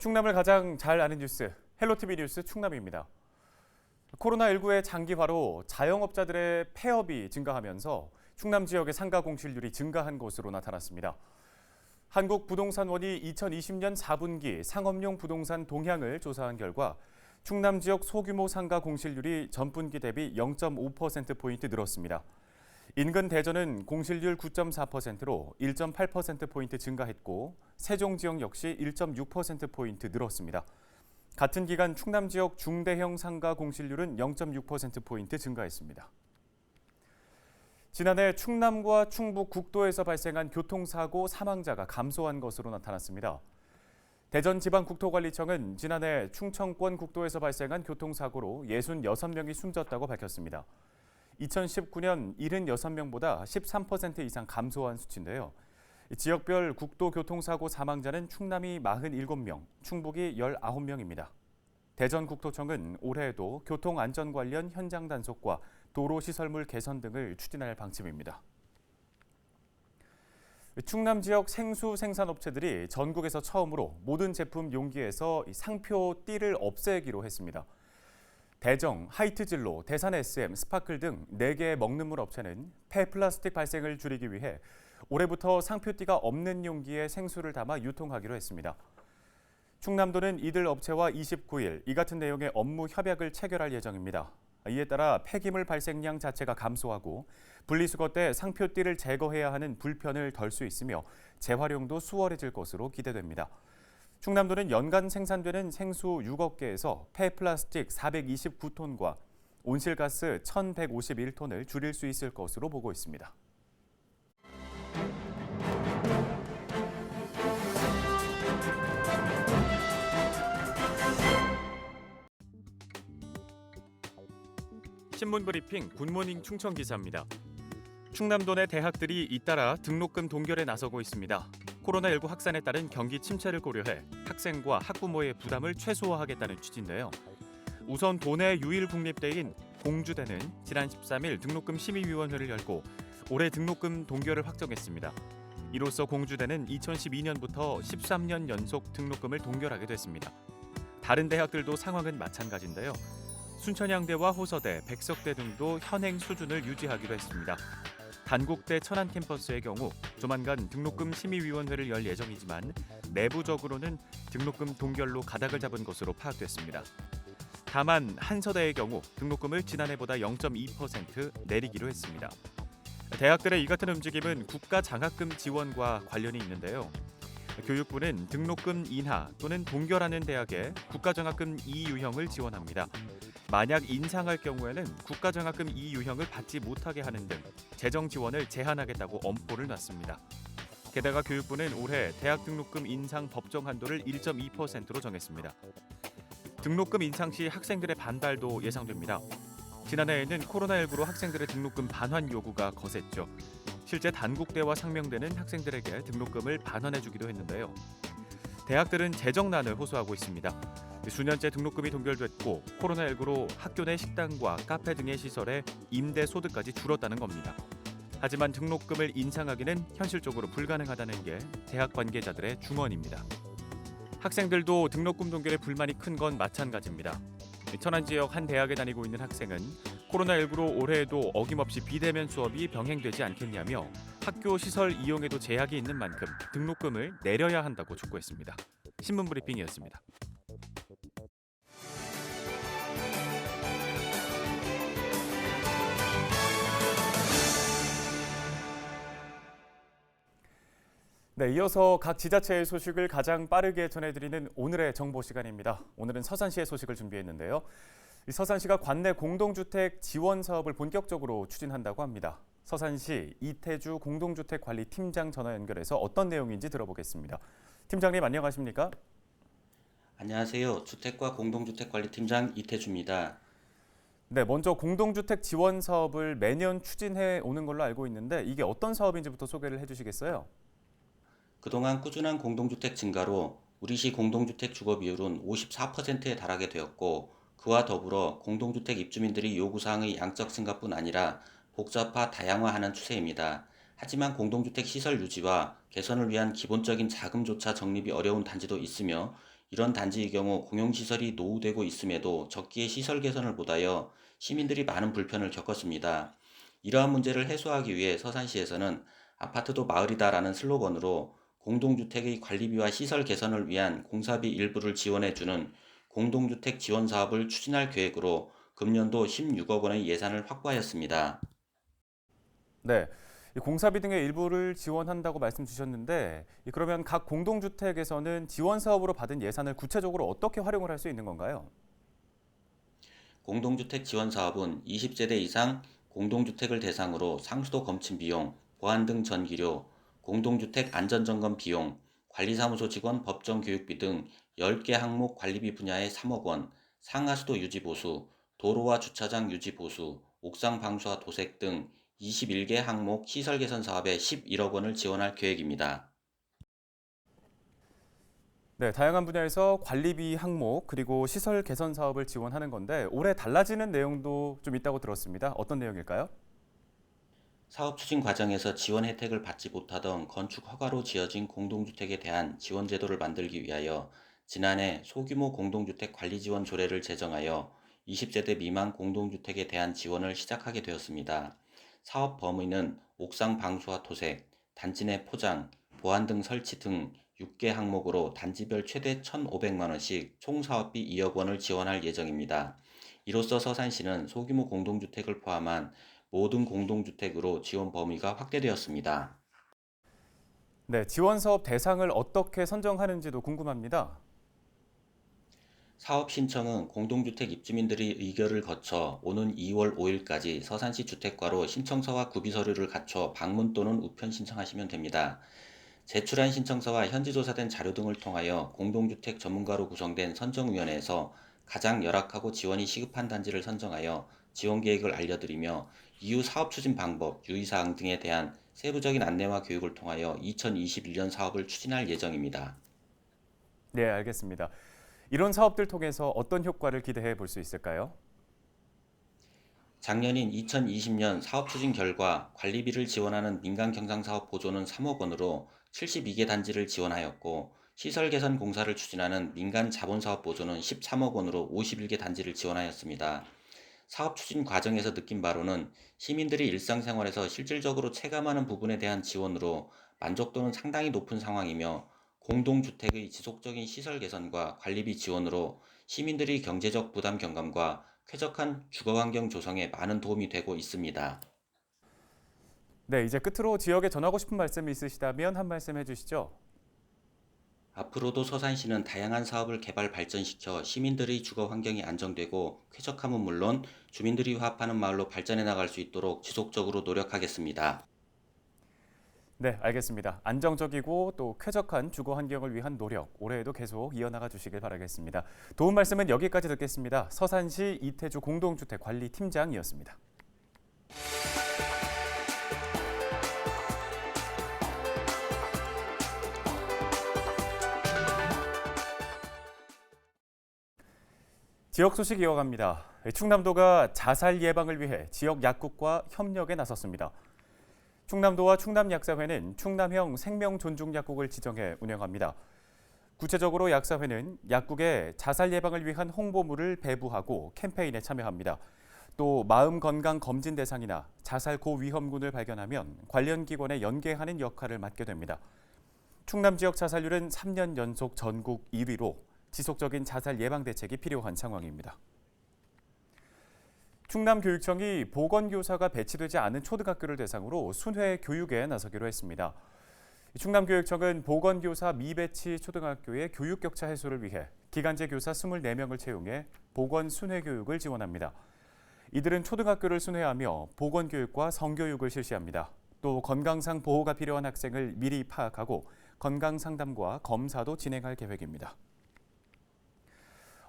충남을 가장 잘 아는 뉴스, 헬로티비 뉴스 충남입니다. 코로나19의 장기화로 자영업자들의 폐업이 증가하면서 충남 지역의 상가 공실률이 증가한 것으로 나타났습니다. 한국부동산원이 2020년 4분기 상업용 부동산 동향을 조사한 결과 충남 지역 소규모 상가 공실률이 전분기 대비 0.5%포인트 늘었습니다. 인근 대전은 공실률 9.4%로 1.8%포인트 증가했고 세종 지역 역시 1.6%포인트 늘었습니다. 같은 기간 충남 지역 중대형 상가 공실률은 0.6%포인트 증가했습니다. 지난해 충남과 충북 국도에서 발생한 교통사고 사망자가 감소한 것으로 나타났습니다. 대전지방국토관리청은 지난해 충청권 국도에서 발생한 교통사고로 66명이 숨졌다고 밝혔습니다. 2019년 76명보다 13% 이상 감소한 수치인데요. 지역별 국도교통사고 사망자는 충남이 47명, 충북이 19명입니다. 대전국토청은 올해에도 교통안전 관련 현장 단속과 도로시설물 개선 등을 추진할 방침입니다. 충남 지역 생수 생산업체들이 전국에서 처음으로 모든 제품 용기에서 상표 띠를 없애기로 했습니다. 대정, 하이트진로, 대산 SM, 스파클 등 4개의 먹는물 업체는 폐플라스틱 발생을 줄이기 위해 올해부터 상표띠가 없는 용기에 생수를 담아 유통하기로 했습니다. 충남도는 이들 업체와 29일 이 같은 내용의 업무 협약을 체결할 예정입니다. 이에 따라 폐기물 발생량 자체가 감소하고 분리수거 때 상표띠를 제거해야 하는 불편을 덜 수 있으며 재활용도 수월해질 것으로 기대됩니다. 충남도는 연간 생산되는 생수 6억 개에서 폐플라스틱 429톤과 온실가스 1,151톤을 줄일 수 있을 것으로 보고 있습니다. 신문 브리핑 굿모닝 충청 기사입니다. 충남도 내 대학들이 잇따라 등록금 동결에 나서고 있습니다. 코로나19 확산에 따른 경기 침체를 고려해 학생과 학부모의 부담을 최소화하겠다는 취지인데요. 우선 도내 유일 국립대인 공주대는 지난 13일 등록금 심의위원회를 열고 올해 등록금 동결을 확정했습니다. 이로써 공주대는 2012년부터 13년 연속 등록금을 동결하게 됐습니다. 다른 대학들도 상황은 마찬가지인데요. 순천향대와 호서대, 백석대 등도 현행 수준을 유지하기로 했습니다. 단국대 천안 캠퍼스의 경우 조만간 등록금 심의위원회를 열 예정이지만 내부적으로는 등록금 동결로 가닥을 잡은 것으로 파악됐습니다. 다만 한서대의 경우 등록금을 지난해보다 0.2% 내리기로 했습니다. 대학들의 이 같은 움직임은 국가장학금 지원과 관련이 있는데요. 교육부는 등록금 인하 또는 동결하는 대학에 국가장학금 2유형을 지원합니다. 만약 인상할 경우에는 국가장학금 2유형을 받지 못하게 하는 등 재정 지원을 제한하겠다고 엄포를 놨습니다. 게다가 교육부는 올해 대학 등록금 인상 법정 한도를 1.2%로 정했습니다. 등록금 인상 시 학생들의 반발도 예상됩니다. 지난해에는 코로나19로 학생들의 등록금 반환 요구가 거셌죠. 실제 단국대와 상명대는 학생들에게 등록금을 반환해주기도 했는데요. 대학들은 재정난을 호소하고 있습니다. 수년째 등록금이 동결됐고 코로나19로 학교 내 식당과 카페 등의 시설에 임대 소득까지 줄었다는 겁니다. 하지만 등록금을 인상하기는 현실적으로 불가능하다는 게 대학 관계자들의 중언입니다. 학생들도 등록금 동결에 불만이 큰 건 마찬가지입니다. 천안 지역 한 대학에 다니고 있는 학생은 코로나19로 올해에도 어김없이 비대면 수업이 병행되지 않겠냐며 학교 시설 이용에도 제약이 있는 만큼 등록금을 내려야 한다고 촉구했습니다. 신문 브리핑이었습니다. 네, 이어서 각 지자체의 소식을 가장 빠르게 전해드리는 오늘의 정보 시간입니다. 오늘은 서산시의 소식을 준비했는데요. 서산시가 관내 공동주택 지원 사업을 본격적으로 추진한다고 합니다. 서산시 이태주 공동주택관리팀장 전화 연결해서 어떤 내용인지 들어보겠습니다. 팀장님 안녕하십니까? 안녕하세요. 주택과 공동주택관리팀장 이태주입니다. 네, 먼저 공동주택 지원 사업을 매년 추진해 오는 걸로 알고 있는데 이게 어떤 사업인지부터 소개를 해주시겠어요? 그동안 꾸준한 공동주택 증가로 우리시 공동주택 주거 비율은 54%에 달하게 되었고 그와 더불어 공동주택 입주민들이 요구사항의 양적 증가뿐 아니라 복잡화 다양화하는 추세입니다. 하지만 공동주택 시설 유지와 개선을 위한 기본적인 자금조차 적립이 어려운 단지도 있으며 이런 단지의 경우 공용시설이 노후되고 있음에도 적기에 시설 개선을 못하여 시민들이 많은 불편을 겪었습니다. 이러한 문제를 해소하기 위해 서산시에서는 아파트도 마을이다라는 슬로건으로 공동주택의 관리비와 시설 개선을 위한 공사비 일부를 지원해주는 공동주택 지원 사업을 추진할 계획으로 금년도 16억 원의 예산을 확보하였습니다. 네. 이 공사비 등의 일부를 지원한다고 말씀 주셨는데 그러면 각 공동주택에서는 지원 사업으로 받은 예산을 구체적으로 어떻게 활용을 할 수 있는 건가요? 공동주택 지원 사업은 20세대 이상 공동주택을 대상으로 상수도 검침 비용, 보안 등 전기료, 공동주택 안전점검 비용, 관리사무소 직원 법정 교육비 등 10개 항목 관리비 분야에 3억 원, 상하수도 유지 보수, 도로와 주차장 유지 보수, 옥상 방수와 도색 등 21개 항목 시설 개선 사업에 11억 원을 지원할 계획입니다. 네, 다양한 분야에서 관리비 항목 그리고 시설 개선 사업을 지원하는 건데 올해 달라지는 내용도 좀 있다고 들었습니다. 어떤 내용일까요? 사업 추진 과정에서 지원 혜택을 받지 못하던 건축 허가로 지어진 공동주택에 대한 지원 제도를 만들기 위하여 지난해 소규모 공동주택 관리 지원 조례를 제정하여 20세대 미만 공동주택에 대한 지원을 시작하게 되었습니다. 사업 범위는 옥상 방수와 토색, 단지 내 포장, 보안 등 설치 등 6개 항목으로 단지별 최대 1,500만 원씩 총 사업비 2억 원을 지원할 예정입니다. 이로써 서산시는 소규모 공동주택을 포함한 모든 공동주택으로 지원 범위가 확대되었습니다. 네, 지원 사업 대상을 어떻게 선정하는지도 궁금합니다. 사업 신청은 공동주택 입주민들이 의결을 거쳐 오는 2월 5일까지 서산시 주택과로 신청서와 구비 서류를 갖춰 방문 또는 우편 신청하시면 됩니다. 제출한 신청서와 현지 조사된 자료 등을 통하여 공동주택 전문가로 구성된 선정위원회에서 가장 열악하고 지원이 시급한 단지를 선정하여 지원 계획을 알려드리며 이후 사업 추진 방법, 유의사항 등에 대한 세부적인 안내와 교육을 통하여 2021년 사업을 추진할 예정입니다. 네, 알겠습니다. 이런 사업들 통해서 어떤 효과를 기대해 볼 수 있을까요? 작년인 2020년 사업 추진 결과 관리비를 지원하는 민간 경상사업 보조는 3억 원으로 72개 단지를 지원하였고 시설 개선 공사를 추진하는 민간 자본사업 보조는 13억 원으로 51개 단지를 지원하였습니다. 사업 추진 과정에서 느낀 바로는 시민들이 일상생활에서 실질적으로 체감하는 부분에 대한 지원으로 만족도는 상당히 높은 상황이며 공동주택의 지속적인 시설 개선과 관리비 지원으로 시민들이 경제적 부담 경감과 쾌적한 주거환경 조성에 많은 도움이 되고 있습니다. 네, 이제 끝으로 지역에 전하고 싶은 말씀이 있으시다면 한 말씀 해주시죠. 앞으로도 서산시는 다양한 사업을 개발 발전시켜 시민들의 주거 환경이 안정되고 쾌적함은 물론 주민들이 화합하는 마을로 발전해 나갈 수 있도록 지속적으로 노력하겠습니다. 네, 알겠습니다. 안정적이고 또 쾌적한 주거 환경을 위한 노력 올해에도 계속 이어나가 주시길 바라겠습니다. 도움 말씀은 여기까지 듣겠습니다. 서산시 이태주 공동주택관리팀장이었습니다. 지역 소식 이어갑니다. 충남도가 자살 예방을 위해 지역 약국과 협력에 나섰습니다. 충남도와 충남약사회는 충남형 생명존중약국을 지정해 운영합니다. 구체적으로 약사회는 약국에 자살 예방을 위한 홍보물을 배부하고 캠페인에 참여합니다. 또 마음 건강 검진 대상이나 자살 고위험군을 발견하면 관련 기관에 연계하는 역할을 맡게 됩니다. 충남 지역 자살률은 3년 연속 전국 1위로 지속적인 자살 예방 대책이 필요한 상황입니다. 충남교육청이 보건교사가 배치되지 않은 초등학교를 대상으로 순회 교육에 나서기로 했습니다. 충남교육청은 보건교사 미배치 초등학교의 교육 격차 해소를 위해 기간제 교사 24명을 채용해 보건 순회 교육을 지원합니다. 이들은 초등학교를 순회하며 보건교육과 성교육을 실시합니다. 또 건강상 보호가 필요한 학생을 미리 파악하고 건강상담과 검사도 진행할 계획입니다.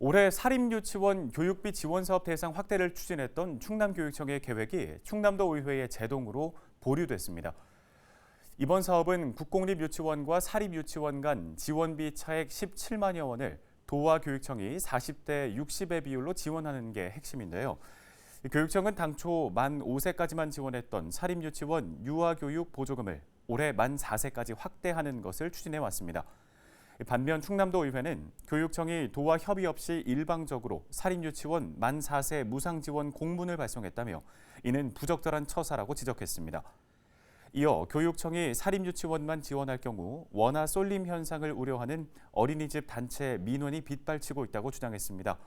올해 사립유치원 교육비 지원 사업 대상 확대를 추진했던 충남교육청의 계획이 충남도 의회의 제동으로 보류됐습니다. 이번 사업은 국공립유치원과 사립유치원 간 지원비 차액 17만여 원을 도와 교육청이 40대 60의 비율로 지원하는 게 핵심인데요. 교육청은 당초 만 5세까지만 지원했던 사립유치원 유아교육 보조금을 올해 만 4세까지 확대하는 것을 추진해 왔습니다. 반면 충남도 의회는 교육청이 도와 협의 없이 일방적으로 사립유치원 만 4세 무상지원 공문을 발송했다며 이는 부적절한 처사라고 지적했습니다. 이어 교육청이 사립유치원만 지원할 경우 원화 쏠림 현상을 우려하는 어린이집 단체 민원이 빗발치고 있다고 주장했습니다.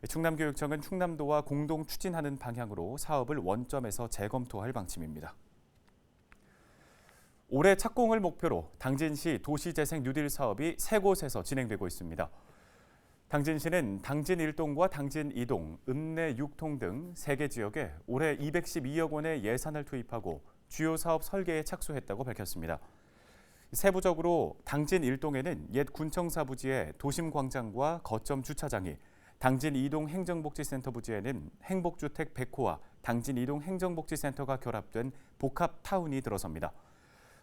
충남교육청은 충남도와 공동 추진하는 방향으로 사업을 원점에서 재검토할 방침입니다. 올해 착공을 목표로 당진시 도시재생 뉴딜 사업이 3곳에서 진행되고 있습니다. 당진시는 당진 1동과 당진 2동, 읍내 6동 등 3개 지역에 올해 212억 원의 예산을 투입하고 주요 사업 설계에 착수했다고 밝혔습니다. 세부적으로 당진 1동에는 옛 군청사 부지에 도심광장과 거점 주차장이, 당진 2동 행정복지센터 부지에는 행복주택 100호와 당진 2동 행정복지센터가 결합된 복합타운이 들어섭니다.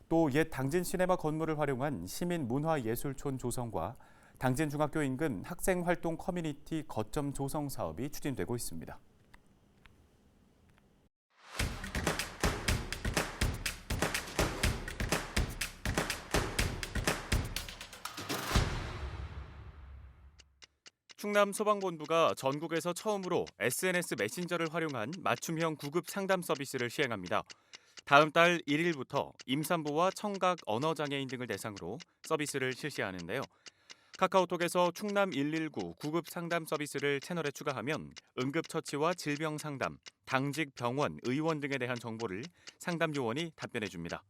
또 옛 당진 시네마 건물을 활용한 시민문화예술촌 조성과 당진 중학교 인근 학생활동 커뮤니티 거점 조성 사업이 추진되고 있습니다. 충남소방본부가 전국에서 처음으로 SNS 메신저를 활용한 맞춤형 구급 상담 서비스를 시행합니다. 다음 달 1일부터 임산부와 청각 언어장애인 등을 대상으로 서비스를 실시하는데요. 카카오톡에서 충남 119 구급 상담 서비스를 채널에 추가하면 응급처치와 질병 상담, 당직 병원, 의원 등에 대한 정보를 상담 요원이 답변해 줍니다.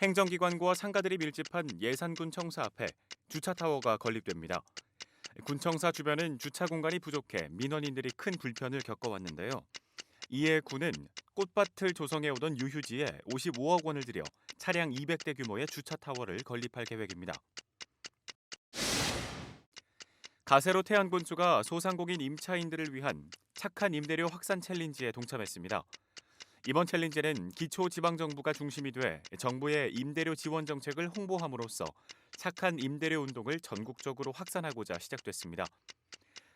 행정기관과 상가들이 밀집한 예산군 청사 앞에 주차타워가 건립됩니다. 군청사 주변은 주차 공간이 부족해 민원인들이 큰 불편을 겪어왔는데요. 이에 군은 꽃밭을 조성해 오던 유휴지에 55억 원을 들여 차량 200대 규모의 주차타워를 건립할 계획입니다. 가세로 태안군수가 소상공인 임차인들을 위한 착한 임대료 확산 챌린지에 동참했습니다. 이번 챌린지는 기초지방정부가 중심이 돼 정부의 임대료 지원 정책을 홍보함으로써 착한 임대료 운동을 전국적으로 확산하고자 시작됐습니다.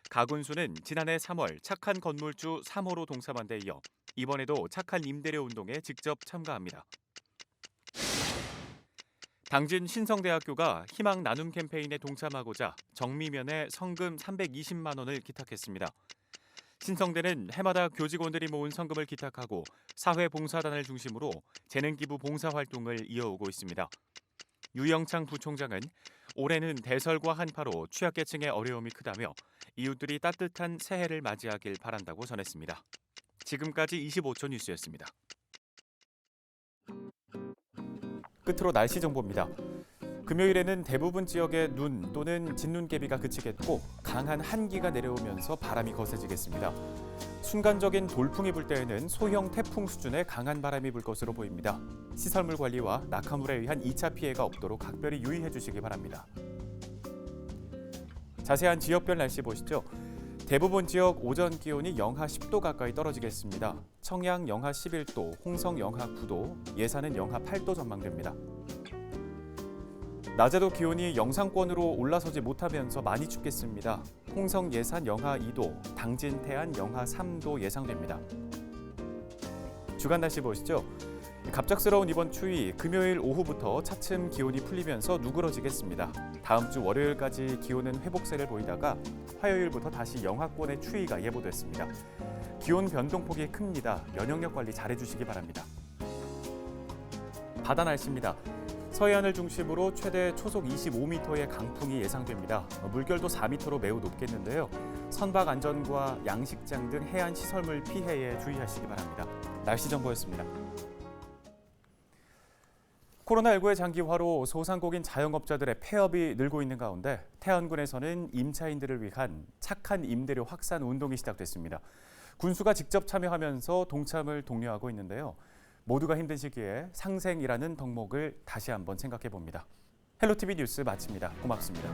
가군수는 지난해 3월 착한 건물주 3호로 동참한 데 이어 이번에도 착한 임대료 운동에 직접 참가합니다. 당진 신성대학교가 희망 나눔 캠페인에 동참하고자 정미면에 성금 320만 원을 기탁했습니다. 신성대는 해마다 교직원들이 모은 성금을 기탁하고 사회봉사단을 중심으로 재능기부 봉사활동을 이어오고 있습니다. 유영창 부총장은 올해는 대설과 한파로 취약계층의 어려움이 크다며 이웃들이 따뜻한 새해를 맞이하길 바란다고 전했습니다. 지금까지 25초 뉴스였습니다. 끝으로 날씨 정보입니다. 금요일에는 대부분 지역에 눈 또는 진눈깨비가 그치겠고 강한 한기가 내려오면서 바람이 거세지겠습니다. 순간적인 돌풍이 불 때에는 소형 태풍 수준의 강한 바람이 불 것으로 보입니다. 시설물 관리와 낙하물에 의한 2차 피해가 없도록 각별히 유의해 주시기 바랍니다. 자세한 지역별 날씨 보시죠. 대부분 지역 오전 기온이 영하 10도 가까이 떨어지겠습니다. 청양 영하 11도, 홍성 영하 9도, 예산은 영하 8도 전망됩니다. 낮에도 기온이 영상권으로 올라서지 못하면서 많이 춥겠습니다. 홍성 예산 영하 2도, 당진 태안 영하 3도 예상됩니다. 주간 날씨 보시죠. 갑작스러운 이번 추위, 금요일 오후부터 차츰 기온이 풀리면서 누그러지겠습니다. 다음 주 월요일까지 기온은 회복세를 보이다가 화요일부터 다시 영하권의 추위가 예보됐습니다. 기온 변동폭이 큽니다. 면역력 관리 잘해주시기 바랍니다. 바다 날씨입니다. 서해안을 중심으로 최대 초속 25m의 강풍이 예상됩니다. 물결도 4m로 매우 높겠는데요. 선박 안전과 양식장 등 해안 시설물 피해에 주의하시기 바랍니다. 날씨 정보였습니다. 코로나19의 장기화로 소상공인 자영업자들의 폐업이 늘고 있는 가운데 태안군에서는 임차인들을 위한 착한 임대료 확산 운동이 시작됐습니다. 군수가 직접 참여하면서 동참을 독려하고 있는데요. 모두가 힘든 시기에 상생이라는 덕목을 다시 한번 생각해 봅니다. 헬로티비 뉴스 마칩니다. 고맙습니다.